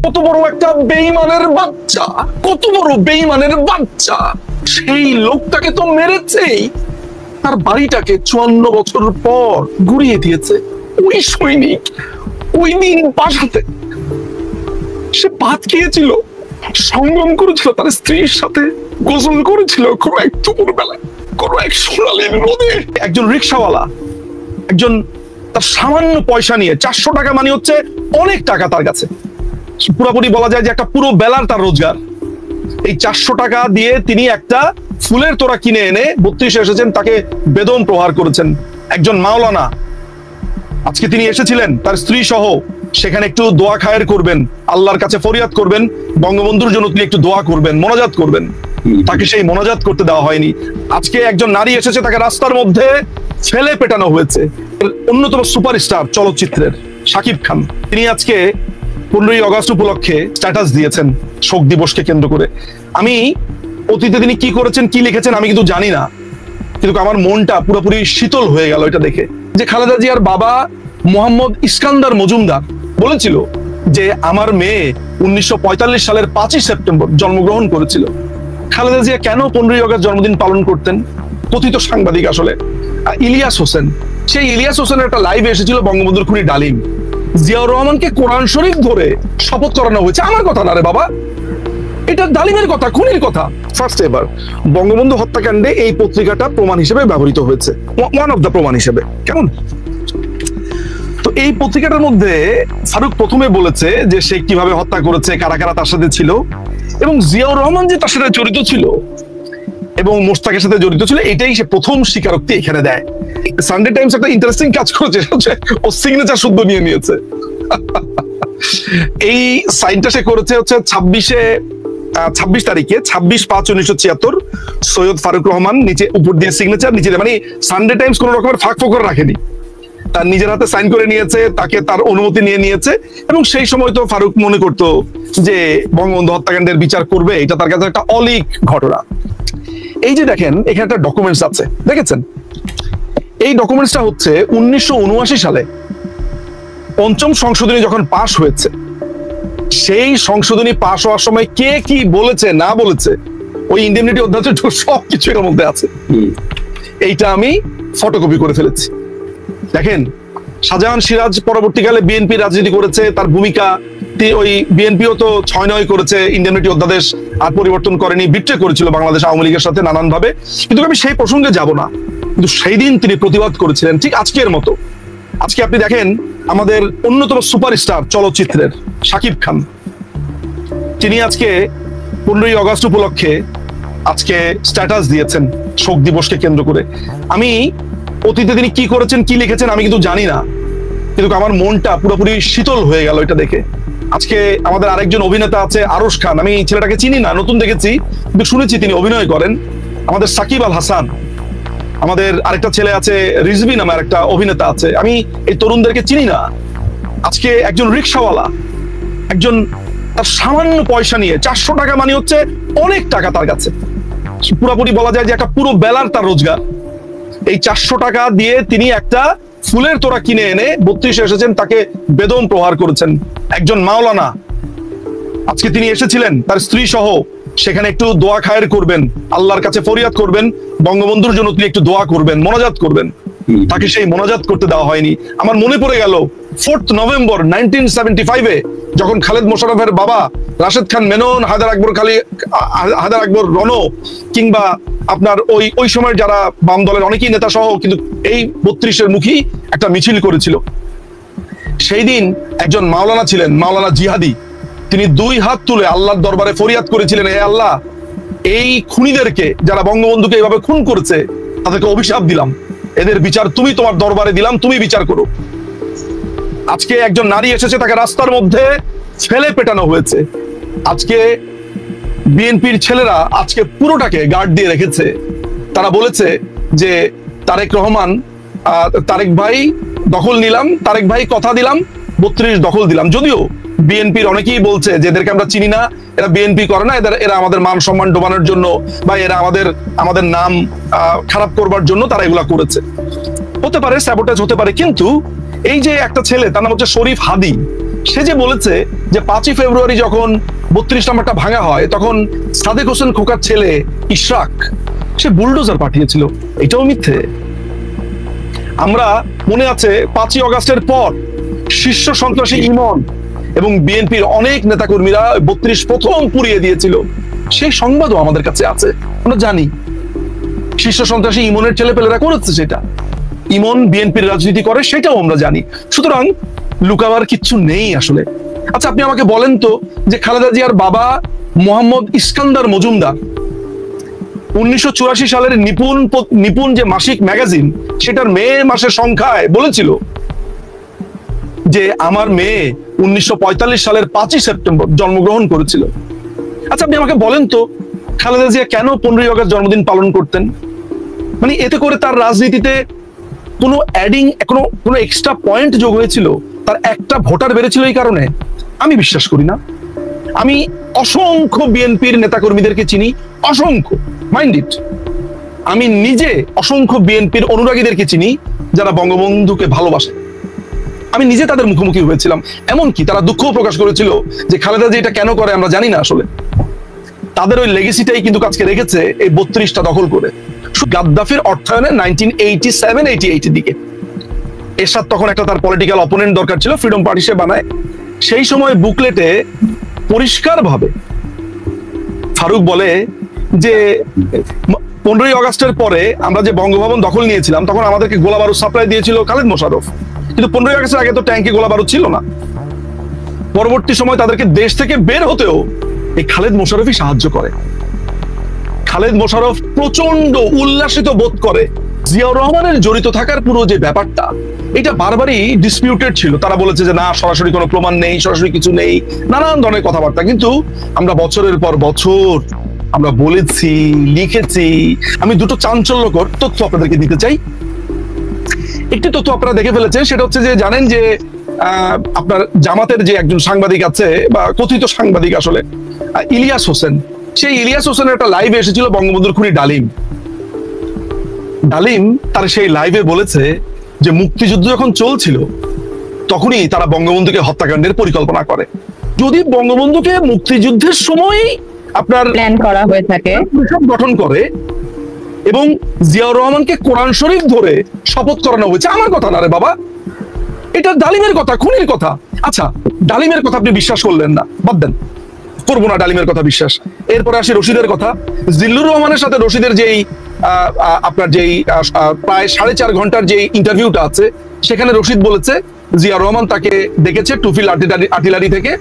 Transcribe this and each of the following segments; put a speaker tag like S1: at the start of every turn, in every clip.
S1: কত বড় একটা বেঈমানের বাচ্চা, কত বড় বেঈমানের বাচ্চা। সেই লোকটাকে তো মেরেছেই, তার বাড়িটাকে 54 বছর পর ঘুরিয়ে দিয়েছে। ওই সৈনিক ওই দিন বাসাতে সে ভাত খেয়েছিল, সঙ্গম করেছিল তার স্ত্রীর সাথে, গোসল করেছিল কোনো এক দুপুর বেলায়, কোনো এক সোনালী রোদে। একজন রিক্সাওয়ালা, একজন তার সামান্য পয়সা নিয়ে 400 টাকা মানে হচ্ছে অনেক টাকা তার কাছে, পুরোপুরি বলা যায় যে একটা পুরো বেলার তার রোজগার। এই 400 টাকা দিয়ে তিনি একটা ফুলের তোড়া কিনে এনে 32 এসেছেন, তাকে বেদম প্রহার করেছেন। একজন মাওলানা, আজকে তিনি এসেছিলেন তার স্ত্রী সহ, সেখানে একটু দোয়া খায়ের করবেন, আল্লাহর কাছে ফরিয়াদ করবেন, বঙ্গবন্ধুর জন্য তিনি একটু দোয়া করবেন, মোনাজাত করবেন। তাকে সেই মোনাজাত করতে দেওয়া হয়নি। আজকে একজন নারী এসেছে, তাকে রাস্তার মধ্যে ফেলে পেটানো হয়েছে। অন্যতম সুপারস্টার চলচ্চিত্রের শাকিব খান, তিনি আজকে 15ই আগস্ট উপলক্ষে স্ট্যাটাস দিয়েছেন শোক দিবসকে কেন্দ্র করে। আমি অতীতে তিনি কি করেছেন, কি লিখেছেন আমি কিন্তু জানি না, কিন্তু আমার মনটা পুরোপুরি শীতল হয়ে গেল এটা দেখে। যে খালেদা জিয়ার বাবা মোহাম্মদ ইস্কান্দার মজুমদার বলেছিল যে আমার মেয়ে 1945 সালের 5ই সেপ্টেম্বর জন্মগ্রহণ করেছিল। খালেদা জিয়া কেন 15ই আগস্ট জন্মদিন পালন করতেন? কথিত সাংবাদিক আসলে ইলিয়াস হোসেন, সেই ইলিয়াস হোসেনের একটা লাইভ এসেছিল বঙ্গবন্ধুর খুনি ডালিম। জিয়াউর রহমানকে কোরআন শরীফ ধরে শপথ করানো হয়েছে। আমার কথা না রে বাবা, এটা ডালিমের কথা, খুনির কথা। ফার্স্ট এভার বঙ্গবন্ধু হত্যাকাণ্ডে এই পত্রিকাটা প্রমাণ হিসেবে ব্যবহৃত হয়েছে, ওয়ান অফ দ্য প্রমাণ হিসেবে। কেমন? তো এই পত্রিকাটার মধ্যে ফারুক প্রথমে বলেছে যে সে কিভাবে হত্যা করেছে, কারা কারা তার সাথে ছিল, এবং জিয়াউর রহমান যে তার সাথে জড়িত ছিল এবং মোশতাকের সাথে জড়িত ছিল, এটাই সে প্রথম স্বীকারোক্তি এখানে দেয়। সানডে টাইমস একটা ইন্টারেস্টিং কাজ করেছে, ও সিগনেচার শুদ্ধ নিয়ে নিয়েছে। এই সাইনটা সে করেছে হচ্ছে 26 তারিখে, 26/5/1976, সৈয়দ ফারুক রহমান, নিচে উপর দিয়ে সিগনেচার, নিচে মানে সানডে টাইমস কোন রকমের ফাঁক ফোকর রাখেনি, তার নিজের হাতে সাইন করে নিয়েছে, তাকে তার অনুমতি নিয়ে নিয়েছে। এবং সেই সময় তো ফারুক মনে করতো যে বঙ্গবন্ধু হত্যাকাণ্ডের বিচার করবে, এটা তার কাছে একটা অলিক ঘটনা। এই যে দেখেন এখানে একটা ডকুমেন্টস আছে, দেখেছেন? এই ডকুমেন্টসটা হচ্ছে 1979 সালে 5ম সংশোধনী যখন পাশ হয়েছে, সেই সংশোধনী পাশ হওয়ার সময় কে কি বলেছে না বলেছে, ওই ইন্ডেমনিটি অধ্যায় সবকিছু এর মধ্যে আছে। এইটা আমি ফটোকপি করে ফেলেছি। দেখেন, শাহজাহান সিরাজ পরবর্তীকালে বিএনপি রাজনীতি করেছে, তার ভূমিকা, ওই বিএনপিও তো 6-9 করেছে, ইন্ডেমনিটি অধ্যাদেশ আর পরিবর্তন করেনি, বিট্রে করেছিল বাংলাদেশ আওয়ামী লীগের সাথে নানান ভাবে। কিন্তু আমি সেই প্রসঙ্গে যাব না, কিন্তু সেই দিন তিনি প্রতিবাদ করেছিলেন ঠিক আজকের মতো। আজকে আপনি দেখেন আমাদের অন্যতম সুপারস্টার চলচ্চিত্রের শাকিব খান, তিনি আজকে 15ই আগস্ট উপলক্ষে আজকে স্ট্যাটাস দিয়েছেন শোক দিবসকে কেন্দ্র করে। আমি অতীতে তিনি কি করেছেন, কি লিখেছেন আমি কিন্তু জানি না, কিন্তু আমার মনটা পুরোপুরি শীতল হয়ে গেল এটা দেখে। আজকে আমাদের আরেকজন অভিনেতা আছে আরশ খান, আমি ছেলেটাকে চিনি না, নতুন দেখেছি, কিন্তু শুনেছি তিনি অভিনয় করেন। আমাদের সাকিব আল হাসান, আমাদের আরেকটা ছেলে আছে রিজভি নামে আরেকটা অভিনেতা আছে, আমি এই তরুণদেরকে চিনি না। আজকে একজন রিক্সাওয়ালা, একজন তার সামান্য পয়সা নিয়ে 400 টাকা মানে হচ্ছে অনেক টাকা তার কাছে, পুরোপুরি বলা যায় যে একটা পুরো বেলার তার রোজগার। এই 400 টাকা দিয়ে তিনি একটা ফুলের তোড়া কিনে এনে 32 এসেছেন, তাকে বেদম প্রহার করেছেন। একজন মাওলানা, আজকে তিনি এসেছিলেন তার স্ত্রী সহ, সেখানে একটু দোয়া খায়ের করবেন, আল্লাহর কাছে ফরিয়াদ করবেন, বঙ্গবন্ধুর জন্য তিনি একটু দোয়া করবেন, মোনাজাত করবেন। তাকে সেই মোনাজাত করতে দেওয়া হয়নি। আমার মনে পড়ে গেল 4 নভেম্বর 1975-এ যখন খালেদ মোশাররফের বাবা রাশেদ খান মেনন, হায়দার আকবর রনো, কিংবা আপনার ওই সময় যারা বাম দলের অনেকেই নেতা সহ কিন্তু এই 32-এর মুখী একটা মিছিল করেছিল। সেই দিন একজন মাওলানা ছিলেন, মাওলানা জিহাদি, তিনি 2 হাত তুলে আল্লাহর দরবারে ফরিয়াদ করেছিলেন, হে আল্লাহ, এই খুনিদেরকে, যারা বঙ্গবন্ধুকে এইভাবে খুন করেছে, তাদেরকে অভিশাপ দিলাম, এদের বিচার তুমি তোমার দরবারে দিলাম, তুমি বিচার করো। আজকে একজন নারী এসেছে, তাকে রাস্তার মধ্যে ফেলে পেটানো হয়েছে। আজকে বিএনপির ছেলেরা আজকে পুরোটাকে গার্ড দিয়ে রেখেছে। তারা বলেছে যে তারেক ভাই দখল নিলাম, তারেক ভাই কথা দিলাম, 32 দখল দিলাম। যদিও বিএনপির অনেকেই বলছে যে এদেরকে আমরা চিনি না, এরা বিএনপি করে না, এরা আমাদের মান সম্মান ডোবানোর জন্য বা এরা আমাদের নাম খারাপ করবার জন্য তারা এগুলা করেছে। হতে পারে, স্যাবোটেজ হতে পারে। কিন্তু এই যে একটা ছেলে, তার নাম হচ্ছে শরীফ হাদি, সে যে বলেছে যে 5ই ফেব্রুয়ারি যখন 32 নম্বরটা ভাঙা হয় তখন সাদেক হোসেন খোকার ছেলে ইশরাক সে বুলডোজার পাঠিয়েছিল, এটাও মিথ্যে। আমরা মনে আছে 5ই অগাস্টের পর শীর্ষ সন্ত্রাসী ইমন এবং বিএনপির অনেক নেতাকর্মীরা 32 প্রথম পুড়িয়ে দিয়েছিল, সেই সংবাদও আমাদের কাছে আছে, আমরা জানি শীর্ষ সন্ত্রাসী ইমনের ছেলেপেলেরা করেছে সেটা, ইমন বিএনপির রাজনীতি করে সেটাও আমরা জানি। সুতরাং লুকাবার কিচ্ছু নেই আসলে। আচ্ছা আপনি আমাকে বলেন তো যে খালেদা জিয়ার বাবা মোহাম্মদ ইস্কান্দার মজুমদার 1984 সালের নিপুণ যে মাসিক ম্যাগাজিন সেটার মে মাসের সংখ্যায় বলেছিল যে আমার মেয়ে 1945 সালের 5ই সেপ্টেম্বর জন্মগ্রহণ করেছিল। আচ্ছা আপনি আমাকে বলেন তো খালেদা জিয়া কেন 15ই আগস্ট জন্মদিন পালন করতেন? মানে এতে করে তার রাজনীতিতে কোনো অ্যাডিং কোনো এক্সট্রা পয়েন্ট যোগ হয়েছিল, তার একটা ভোটার বেড়েছিল এই কারণে? আমি বিশ্বাস করি না। আমি অসংখ্য বিএনপির নেতাকর্মীদেরকে চিনি, অসংখ্য, মাইন্ড ইট, আমি নিজে অসংখ্য বিএনপির অনুরাগীদেরকে চিনি যারা বঙ্গবন্ধুকে ভালোবাসে, আমি নিজে তাদের মুখোমুখি হয়েছিলাম, এমনকি তারা দুঃখও প্রকাশ করেছিল যে খালেদা জি এটা কেন করে আমরা জানি না আসলে। তাদের ওই লেগেসিটাই কিন্তু আজকে রেখেছে এই 32টা দখল করে। গাদ্দাফির অর্থায়নে 1987-88 দিকে এরশাদ তখন একটা তার পলিটিক্যাল অপোনেন্ট দরকার ছিল, ফ্রিডম পার্টি সে বানায়। সেই সময় বুকলেটে পরিষ্কারভাবে ফারুক বলে যে 15ই আগস্টের পরে আমরা যে বঙ্গভবন দখল নিয়েছিলাম তখন আমাদেরকে গোলাবারুদ সাপ্লাই দিয়েছিল খালেদ মোশাররফ, কিন্তু 15ই আগস্টের আগে তো ট্যাঙ্কে গোলাবারুদ ছিল না। পরবর্তী সময় তাদেরকে দেশ থেকে বের হতেও এই খালেদ মোশাররফই সাহায্য করে। খালেদ মোশাররফ প্রচন্ড উল্লাসিত বোধ করে জিয়াউর রহমানের জড়িত থাকার পুরো যে ব্যাপারটা, এটা বারবারই ডিসপিউটেড ছিল। তারা বলেছে যে না সরাসরি কোনো প্রমাণ নেই, সরাসরি কিছু নেই, নানান ধরনের কথাবার্তা। কিন্তু আমরা বছরের পর বছর আমরা বলেছি, লিখেছি। আমি দুটো চাঞ্চল্যকর তথ্য আপনাদেরকে দিতে চাই। একটি তথ্য আপনারা দেখে ফেলেছেন, সেটা হচ্ছে যে জানেন যে আপনার জামাতের যে একজন সাংবাদিক আছে বা কথিত সাংবাদিক আসলে ইলিয়াস হোসেন, সেই ইলিয়াস হোসেনের একটা লাইভে এসেছিল বঙ্গবন্ধুর খুনি ডালিম। ডালিম তার সেই লাইভে বলেছে যে মুক্তিযুদ্ধ যখন চলছিল তখনই তারা বঙ্গবন্ধুকে হত্যাকাণ্ডের পরিকল্পনা করে। যদি বঙ্গবন্ধুকে মুক্তিযুদ্ধের সময় আপনার
S2: প্ল্যান করা হয়ে থাকে,
S1: গঠন করে এবং জিয়াউর রহমানকে কোরআন শরীফ ধরে শপথ করানো হয়েছে, আমার কথা না রে বাবা, এটা ডালিমের কথা, খুনির কথা। আচ্ছা ডালিমের কথা আপনি বিশ্বাস করলেন না, বাদ দেন, করবো না ডালিমের কথা বিশ্বাস। এরপরে আসি রশিদের কথা। জিল্লুর রহমানের সাথে রশিদের যেই আপনার যেই প্রায় 4.5 ঘন্টার যে ইন্টারভিউটা আছে, সেখানে রশিদ বলেছে জিয়া রহমান তাকে ডেকেছে টুফিল আর্টিলারি থেকে,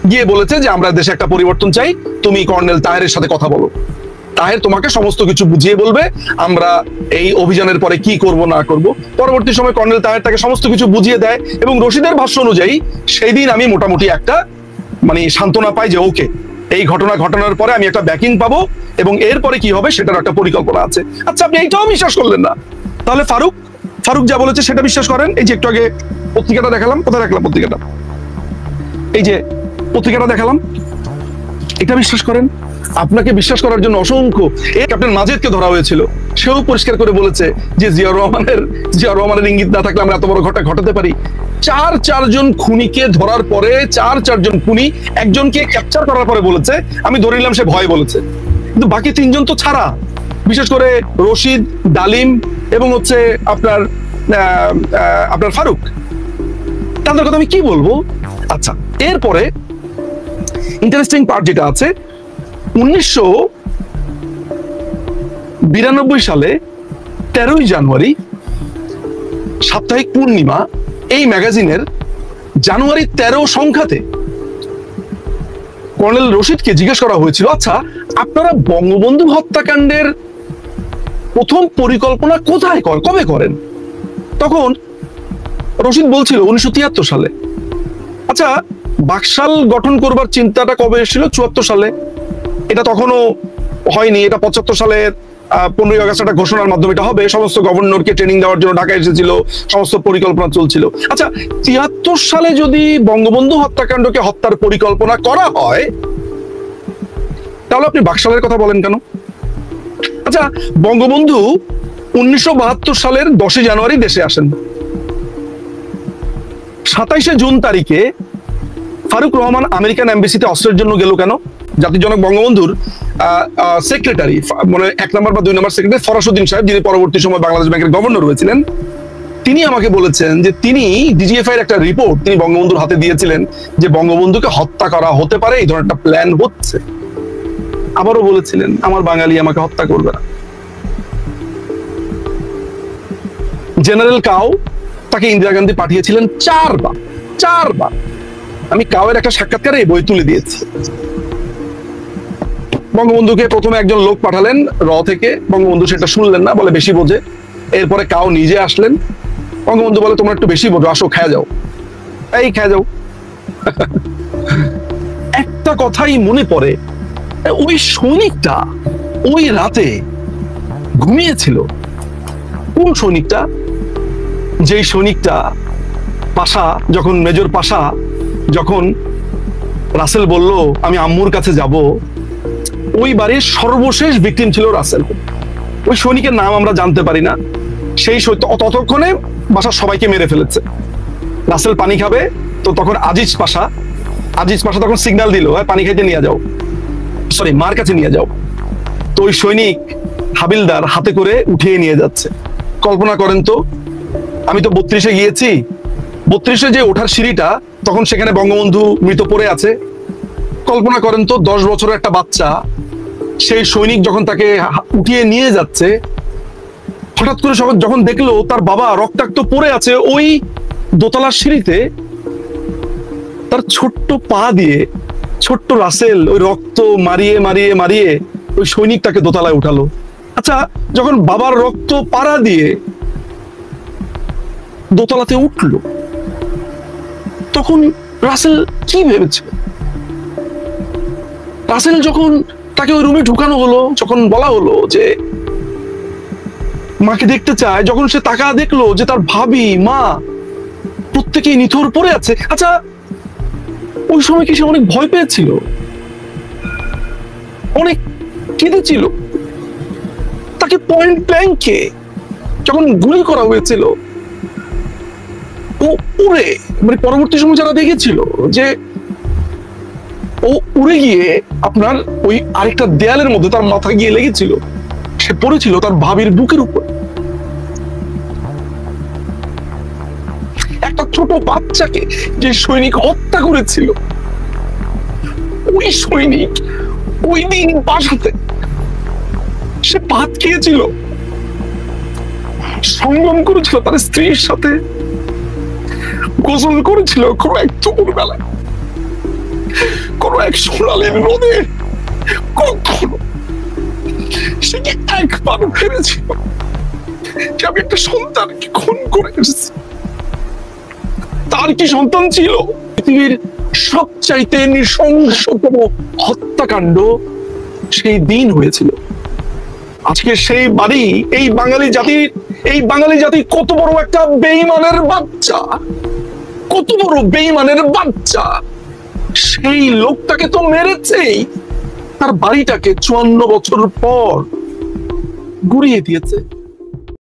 S1: গিয়ে বলেছে যে আমরা দেশে একটা পরিবর্তন চাই, তুমি কর্নেল তাহেরের সাথে কথা বলো, তাহের তোমাকে সমস্ত কিছু বুঝিয়ে বলবে আমরা এই অভিযানের পরে কি করব না করব। পরবর্তী সময় কর্নেল তাহের তাকে সমস্ত কিছু বুঝিয়ে দেয় এবং রশিদের ভাষ্য অনুযায়ী সেই দিন আমি মোটামুটি একটা মানে সান্ত্বনা পাই যে ওকে এই ঘটনার পরে আমি একটা ব্যাকিং পাবো এবং এরপরে কি হবে সেটার একটা পরিকল্পনা আছে। আচ্ছা আপনি এইটাও বিশ্বাস করলেন না, তাহলে ফারুক যা বলেছে সেটা বিশ্বাস করেন। এই যে একটু আগে পত্রিকাটা দেখালাম, কোথায় রাখলাম পত্রিকাটা, এই যে পত্রিকাটা দেখালাম, এটা বিশ্বাস করেন। আপনাকে বিশ্বাস করার জন্য অসংখ্য, এই ক্যাপ্টেন মাজেদকে ধরা হয়েছিল, সেও পরিষ্কার করে বলেছে যে জিয়া রহমানের ইঙ্গিত না থাকলে আমরা এত বড় ঘটনা ঘটাতে পারি। 4 খুনিকে ধরার পরে 4 খুনি একজনকে ক্যাপচার করার পরে বলেছে, আমি ধরে নিলাম সে ভয় বলেছে, কিন্তু বাকি 3 জন তো ছাড়া, বিশেষ করে রশিদ, ডালিম এবং হচ্ছে আপনার ফারুক, তাদের কথা আমি কি বলবো। আচ্ছা এরপরে ইন্টারেস্টিং পার্ট যেটা আছে, 1992 সালে 13ই জানুয়ারি সাপ্তাহিক পূর্ণিমা এই ম্যাগাজিনের জানুয়ারি 13 সংখ্যাতে কর্নেল রশিদকে জিজ্ঞেস করা হয়েছিল, আচ্ছা আপনারা বঙ্গবন্ধু হত্যাকাণ্ডের প্রথম পরিকল্পনা কোথায় কবে করেন? তখন রশিদ বলছিল 1973 সালে। আচ্ছা বাকশাল গঠন করবার চিন্তাটা কবে এসেছিল? 74 সালে। এটা তখনও হয়নি, এটা 75 সালে 15ই আগস্ট একটা ঘোষণার মাধ্যমে এটা হবে। সমস্ত গভর্নরকে ট্রেনিং দেওয়ার জন্য ঢাকা এসেছিল, সমস্ত পরিকল্পনা চলছিল। আচ্ছা 73 সালে যদি বঙ্গবন্ধু হত্যাকাণ্ডকে হত্যার পরিকল্পনা করা হয়, তাহলে আপনি বাকশালের কথা বলেন কেন? আচ্ছা বঙ্গবন্ধু 1972 সালের 10ই জানুয়ারি দেশে আসেন। 27শে জুন তারিখে ফারুক রহমান আমেরিকান এম্বাসিতে অস্ত্রের জন্য গেল কেন? জাতির জনক বঙ্গবন্ধুর সেক্রেটারি, মানে 1 নম্বর বা 2 নম্বর সেক্রেটারি ফরাসউদ্দিন সাহেব, যিনি পরবর্তী সময় বাংলাদেশ ব্যাংকের গভর্নর হয়েছিলেন, তিনি আমাকে বলেছেন যে তিনি ডিজিএফআই এর একটা রিপোর্ট তিনি বঙ্গবন্ধুর হাতে দিয়েছিলেন যে বঙ্গবন্ধুকে হত্যা করা হতে পারে, এই ধরনের একটা প্ল্যান হচ্ছে। আবারও বলেছিলেন আমার বাঙালি আমাকে হত্যা করবে না। জেনারেল কাউ তাকে ইন্দিরা গান্ধী পাঠিয়েছিলেন 4 বার। আমি কাউয়ের একটা সাক্ষাৎকারে এই বই তুলে দিয়েছি। বঙ্গবন্ধুকে প্রথমে একজন লোক পাঠালেন থেকে, বঙ্গবন্ধু সেটা শুনলেন না, বলে বেশি বোঝে। এরপরে কাউ নিজে আসলেন, বঙ্গবন্ধু বলে তোমরা একটু বেশি বোঝো, আসো খেয়ে যাও, এই খেয়ে যাও। একটা কথাই মনে পড়ে, ওই সৈনিকটা ওই রাতে ঘুমিয়েছিল। কোন সৈনিকটা? যেই সৈনিকটা পাশা, যখন মেজর পাশা, যখন রাসেল বলল আমি আম্মুর কাছে যাব, ওই বাড়ির সর্বশেষ ভিকটিম ছিল রাসেল। ওই সৈনিকের নাম আমরা জানতে পারি না। সেই ততক্ষণে বাসার সবাইকে মেরে ফেলেছে। রাসেল পানি খাবে, তো তখন আজিজ পাশা তখন সিগন্যাল দিল পানি খাইতে নিয়ে যাও, সরি মার কাছে নিয়ে যাও। তো ওই সৈনিক হাবিলদার হাতে করে উঠিয়ে নিয়ে যাচ্ছে। কল্পনা করেন তো, আমি তো 32-এ গিয়েছি, 32-এ যে ওঠার সিঁড়িটা, তখন সেখানে বঙ্গবন্ধু মৃত পড়ে আছে। কল্পনা করেন তো 10 বছরের একটা বাচ্চা, সেই সৈনিক যখন তাকে উঠিয়ে নিয়ে যাচ্ছে, হঠাৎ করে যখন দেখলো তার বাবা রক্তাক্ত পড়ে আছে ওই দোতলার সিঁড়িতে, তার ছোট্ট পা দিয়ে ছোট্ট রাসেল ওই রক্ত মারিয়ে ওই সৈনিক তাকে দোতলায় উঠালো। আচ্ছা, যখন বাবার রক্ত পাড়া দিয়ে দোতলাতে উঠলো, তখন রাসেল কি ভেবেছে? রাসেল যখন তাকে ওই রুমে ঢুকানো হলো, যখন বলা হলো যে মাকে দেখতে চায়, যখন সে তাকা দেখলো যে তার ভাবি মা প্রত্যেকেই নিথর পড়ে আছে, আচ্ছা ওই সময় কি সে অনেক ভয় পেয়েছিল? অনেক কেঁদেছিল? তাকে পয়েন্ট ব্ল্যাঙ্কে যখন গুলি করা হয়েছিল, ও উড়ে, মানে পরবর্তী সময় যারা দেখেছিল যে ও উড়ে গিয়ে আপনার ওই আরেকটা দেয়ালের মধ্যে তার মাথা গিয়ে লেগেছিল, সে পড়েছিল তার ভাবির বুকের উপর। একটা ছোট বাচ্চাকে যে সৈনিক হত্যা করেছিল, ওই সৈনিক ওই দিন বাসাতে সে ভাত খেয়েছিল, সংগম করেছিল তার স্ত্রীর সাথে, গোসল করেছিল কোনো এক দুপুর বেলায়, কোন এক সোনালী রোদে। কখনো সে কি একবার ভেবেছিল যে আমি একটা সন্তানকে খুন করে এসেছি? তার কি সন্তান ছিল? পৃথিবীর সবচাইতে নৃশংসতম হত্যাকাণ্ড সেই দিন হয়েছিল। আজকে সেই বাড়ি, এই বাঙালি জাতি কত বড় একটা বেঈমানের বাচ্চা, কত বড় বেঈমানের বাচ্চা। সেই লোকটাকে তো মেরেছেই, তার বাড়িটাকে 54 বছর পর গুড়িয়ে দিয়েছে।